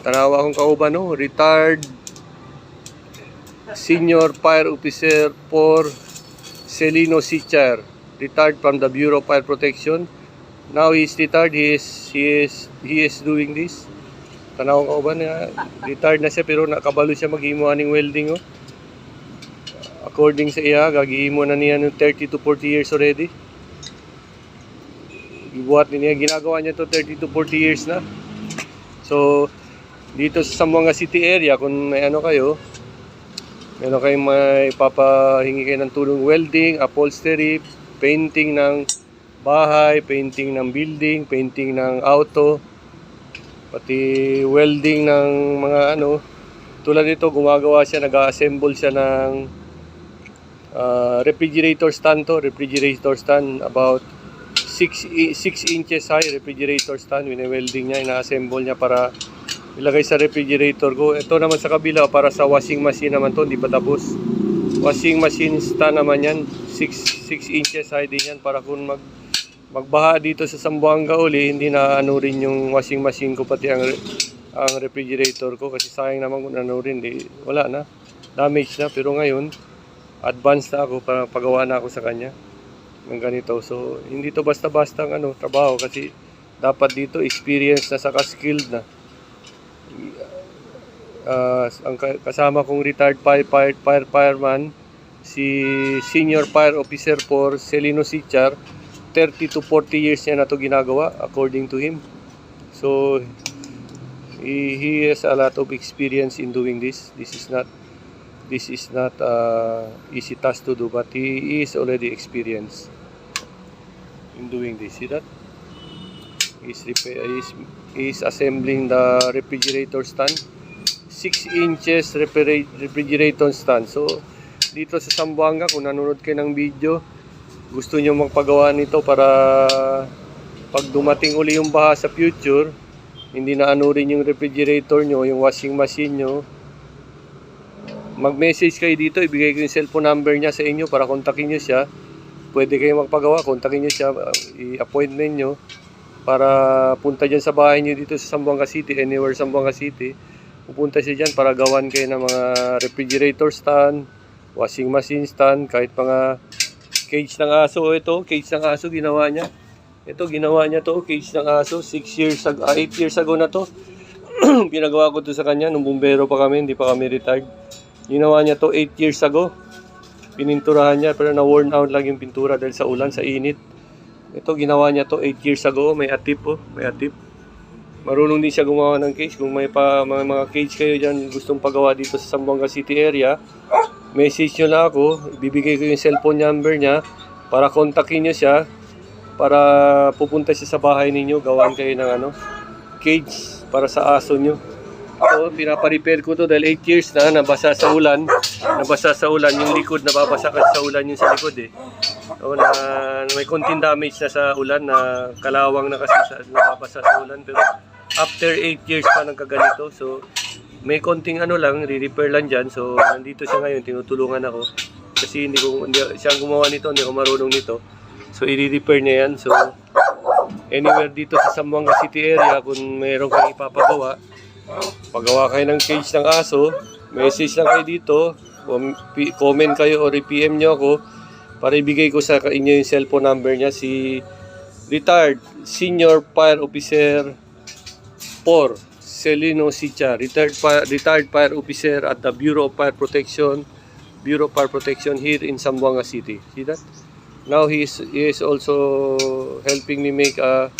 Tanawa akong kauban, no? Retired Senior Fire Officer for Celino Sichar. Retired from the Bureau of Fire Protection. Now he is retired. He is doing this. Tanawa akong kauban, retired na siya pero nakabalo siya maghimo aning welding, oh. According sa iya, gagihimo na niya ng 30 to 40 years already. Ibuhat niya, ginagawa niya to 30 to 40 years na. So, dito sa Zamboanga City area, kung may ano kayo, meron kayong may papahingi kayo ng tulong welding, upholstery, painting ng bahay, painting ng building, painting ng auto, pati welding ng mga ano. Tulad nito, gumagawa siya, nag-assemble siya ng refrigerator stand to. Refrigerator stand about 6 inches high refrigerator stand. Wine-welding niya, ina-assemble niya para ilagay sa refrigerator ko. Ito naman sa kabila para sa washing machine naman to, hindi pa tapos. Washing machine stand naman yan, 6 inches high din yan para kung magbaha dito sa Zamboanga uli, hindi na ano rin yung washing machine ko pati ang refrigerator ko, kasi sayang naman kung ano rin, wala na, damage na. Pero ngayon advanced na ako para pagawa na ako sa kanya ng ganito. So hindi to basta-basta ang ano, trabaho, kasi dapat dito experience na saka skilled na. Ang kasama kong retired fireman, si Senior Fire Officer for Celino Sichar, 30 to 40 years niya na to ginagawa according to him. So he has a lot of experience in doing this. This is not easy task to do, but he is already experienced in doing this. See that? He's assembling the refrigerator stand. 6 inches refrigerator stand. So, dito sa Zamboanga, kung nanonood kayo ng video, gusto nyo magpagawa nito para pag dumating uli yung baha sa future, hindi na ano rin yung refrigerator nyo, yung washing machine nyo, mag-message kayo dito, ibigay ko yung cellphone number niya sa inyo para kontakin nyo siya. Pwede kayo magpagawa, kontakin nyo siya, i-appointment nyo para punta dyan sa bahay nyo dito sa Zamboanga City, anywhere Zamboanga City. Pupunta siya dyan para gawan kayo ng mga refrigerator stand, washing machine stand, kahit mga cage ng aso. Ito, cage ng aso ginawa niya. Ito, ginawa niya to, cage ng aso, 8 years ago na to. Pinagawa ko to sa kanya, nung bumbero pa kami, hindi pa kami retired. Ginawa niya to 8 years ago. Pininturahan niya, pero na-worn out lang yung pintura dahil sa ulan, sa init. Ito, ginawa niya to 8 years ago. May atip, oh, may atip. Marunong din siya gumawa ng cage. Kung may mga cage kayo dyan gustong pagawa dito sa Zamboanga City area, message nyo na ako. Ibibigay ko yung cellphone number niya para kontakin nyo siya, para pupunta siya sa bahay ninyo, gawan kayo ng ano, cage para sa aso nyo. So, pinapa-repair ko to dahil 8 years na, nabasa sa ulan, yung likod, nababasa kasi sa ulan yung sa likod eh. So, may konting damage na sa ulan, na kalawang na kasi nababasa sa ulan, pero after 8 years pa nagkaganito. So may konting ano lang, re-repair lang dyan. So nandito siya ngayon, tinutulungan ako kasi hindi siya gumawa nito, hindi ako marunong nito. So i-repair niya yan. So anywhere dito sa Zamboanga City area, kung mayroon kang ipapagawa, pagawa kayo ng cage ng aso, message lang kayo dito, comment kayo o i-PM nyo ako para ibigay ko sa inyo yung cellphone number niya. Si Retired Senior Fire Officer for Celino Sichar, retired fire officer at the Bureau of Fire Protection here in Zamboanga City. See that? Now he is also helping me make a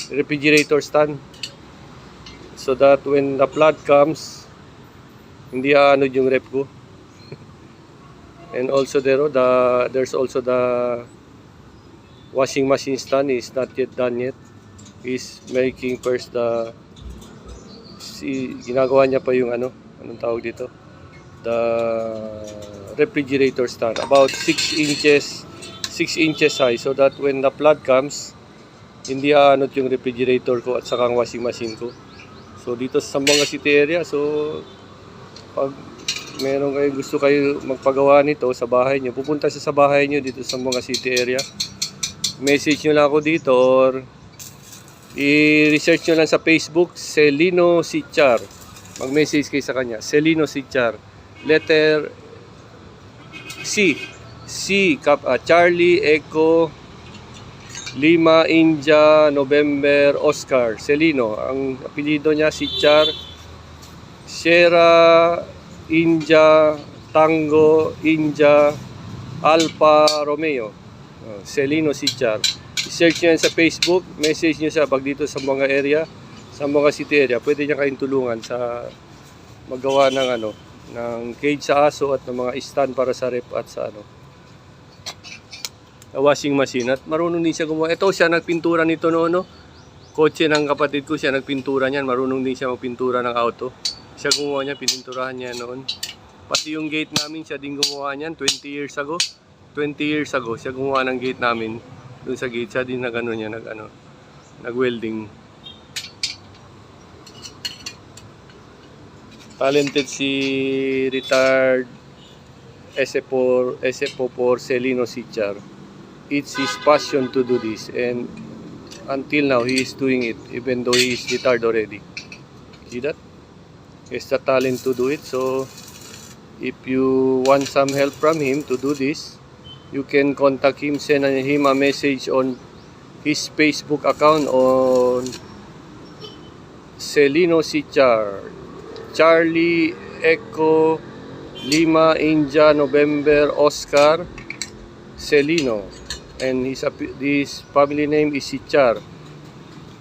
refrigerator stand, so that when the flood comes, hindi aanod yung rep ko. And also there's also the washing machine stand is not yet done yet. He's making first ginagawa niya pa yung anong tawag dito, the refrigerator stand about 6 inches high, so that when the flood comes, hindi aanot yung refrigerator ko at saka ang washing machine ko. So dito sa Zamboanga City area, so pag meron kayo gusto kayo magpagawa nito sa bahay nyo, pupunta sa bahay nyo dito sa Zamboanga City area, message nyo lang ako dito or i-research nyo lang sa Facebook, Celino Sichar. Mag-message kayo sa kanya. Celino Sichar. Letter C. Charlie, Echo, Lima, India, November, Oscar. Celino. Ang apelyido niya, Sichar. Sierra, India, Tango, India, Alfa, Romeo. Celino Sichar. I-search nyo yan sa Facebook. Message nyo siya pag dito sa mga area, sa mga city area. Pwede niya kayong tulungan sa magawa ng ng cage sa aso at ng mga stand para sa rep at sa washing machine. At marunong din siya gumawa. Ito siya nagpintura nito noon. Kotse ng kapatid ko, siya nagpintura niyan. Marunong din siya magpintura ng auto. Siya gumawa niya, pininturahan niya noon. Pati yung gate namin, siya din gumawa niyan 20 years ago. 20 years ago, siya gumawa ng gate namin. Doon sa gate, siya din nag-welding. Talented si retired SF4 Celino Sichar. It's his passion to do this, and until now he is doing it even though he is retired already. See that? He has the talent to do it. So if you want some help from him to do this, you can contact him, send him a message on his Facebook account on Celino Sichar. Charlie, Echo, Lima, India, November, Oscar, Celino. And his family name is Sichar.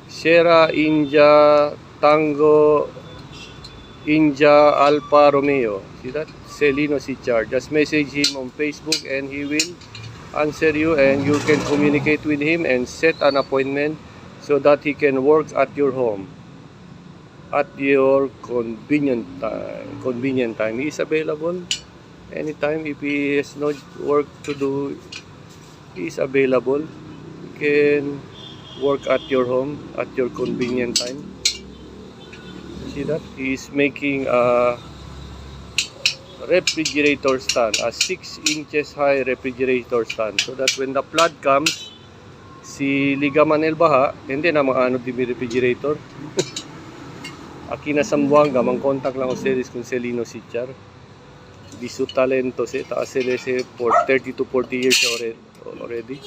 Sierra, India, Tango, India, Alfa, Romeo. See that? Celino Sichar. Just message him on Facebook and he will answer you, and you can communicate with him and set an appointment so that he can work at your home at your convenient time. He is available anytime. If he has no work to do, he is available. You can work at your home at your convenient time. See that? He is making a refrigerator stand, a 6 inches high refrigerator stand, so that when the flood comes, si Liga Manel Baha, hindi na maano di refrigerator. Aquí na Zamboanga, mang-contact lang ustedes con Celino Sichar. Di su talento se taas for 30 to 40 years already.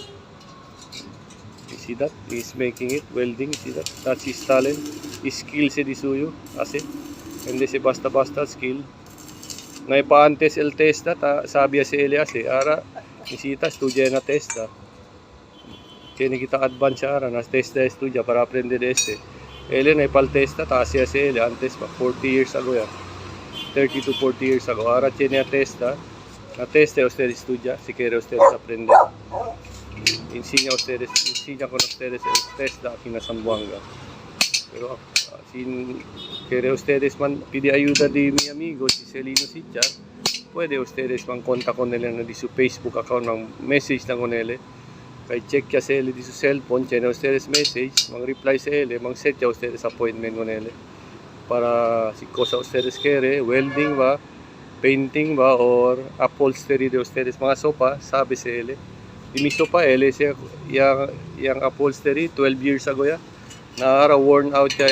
You see that? He's making it, welding, see that? That's his talent. His skill se di suyo, ase. Hindi se basta-basta skill. Naipa antes el testa, sabi si Elias ara, nisita estudia na testa. Tiene kita advance ara, nas testa estudia para aprender este. Ele naipal testa, taasya si Eli, antes pa 40 years ago yan. 30 to 40 years ago. Ahora tiene a testa, na testa usted estudia, si quiere ustedes aprender. Enseña con ustedes el testa aquí na Zamboanga. Pero si quiere ustedes pide ayuda de mi amigo si Celino Sichar, puede ustedes contact con él en su Facebook account, message na con él. Kaya check ya sa él di su cellphone, tiene ustedes message, reply sa él, set ya ustedes appointment con él. Para si cosa ustedes quiere, welding ba, painting ba, or upholstery de ustedes, mga sopa, sabi sa él. Di mi sopa él, yung upholstery, 12 years ago ya. Na worn out ya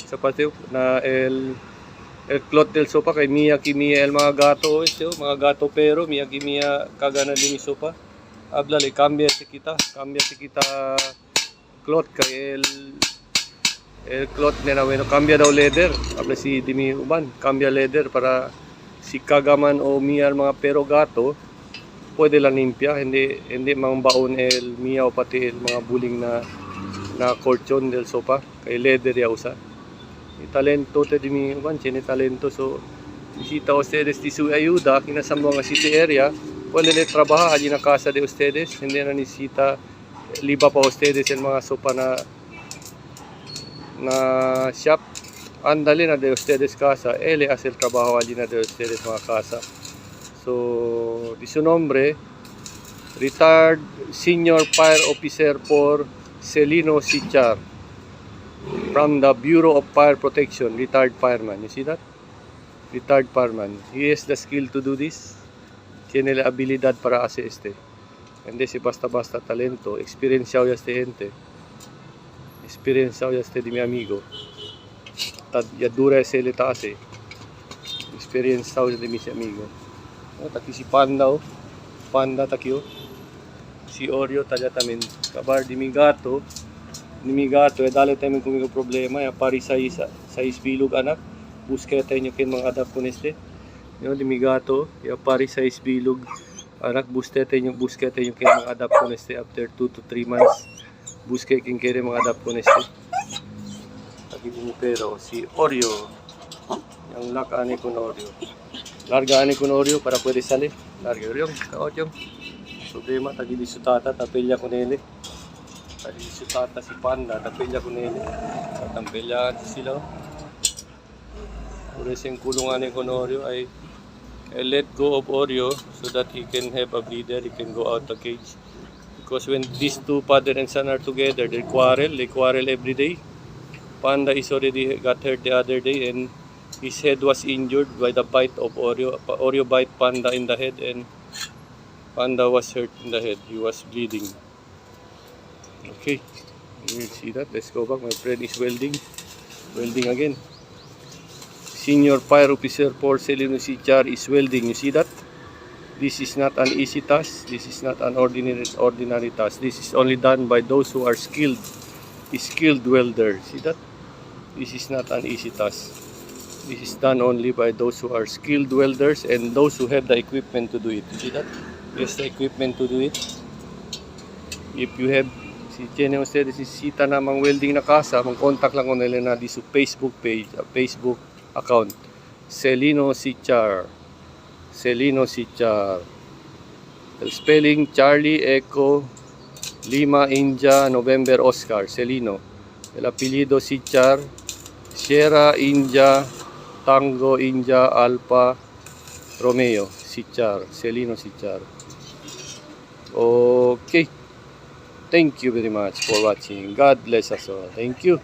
sa patio na el cloth del sopa kay Mia Kimia el mga gato mga gato, pero Mia Kimia kagana din sopa habla le cambia si kita cloth kay el cloth nila bueno cambia daw leather, habla si Dimi Uban cambia leather para si kagaman o Mia el mga pero gato pwede lang limpia, hindi mang baon el Mia o pati el mga buling na colchón del sopa kay leather ya usa. Y talento te dimi uban, tiene talento, so visita ustedes di su ayuda aquí na Zamboanga City area, pueden trabajar allí na casa de ustedes, hindi na necesita liba pa ustedes el mga sopa na shop, andale na de ustedes casa, él hace el trabajo allí na de ustedes mga casa. So di su nombre, retired senior fire officer for Celino Sichar from the Bureau of Fire Protection, retired fireman. You see that? Retired fireman. He has the skill to do this. Tiene la habilidad para hacer este. Hindi si basta-basta talento. Experienciado ya este gente. Experienciado ya este de mi amigo. Yadura se le taas eh. Experience tao de mis amigo. Taki si Panda oh. Panda taki oh. Si Oreo tagliatamen. Kabar di migato. Ni migato dali tayo kumigo problema. Ya pari sa bilog anak. Buskete nyo kin mga adap ko neste. Yo di migato. Ya pari sa bilog anak. Buskete nyo kin mga adap ko neste. After 2 to 3 months. Buske kin kere mga adap ko neste. Taki di pero si Oreo. Yang lakane con Oreo. Larga ani con Oreo para pwede sali. Larga Oreo. Kaot yung. Problema, tagi di sutata, tapilya ko nele. Tagi di sutata si Panda, tapilya ko nele. Tampilya sila. Pures yung kulungan ni Oreo ay let go of Oreo so that he can have a breeder, he can go out the cage. Because when these two father and son are together, they quarrel every day. Panda is already got hurt the other day and his head was injured by the bite of Oreo. Oreo bite Panda in the head and Panda was hurt in the head. He was bleeding. Okay. You see that? Let's go back. My friend is welding. Welding again. Senior Fire Officer for Celino Sichar is welding. You see that? This is not an easy task. This is not an ordinary task. This is only done by those who are skilled welders. See that? This is not an easy task. This is done only by those who are skilled welders and those who have the equipment to do it. You see that? Yes, the equipment to do it. If you have, si Jenny said, si sita namang welding na kasa, mag-contact lang ko nila na di sa Facebook page, Facebook account. Celino Sichar. Celino Sichar. Spelling Charlie Echo Lima India November Oscar. Celino. El apellido Sichar. Sierra India Tango India Alpha Romeo Sichar. Celino Sichar. Okay. Thank you very much for watching. God bless us all. Thank you.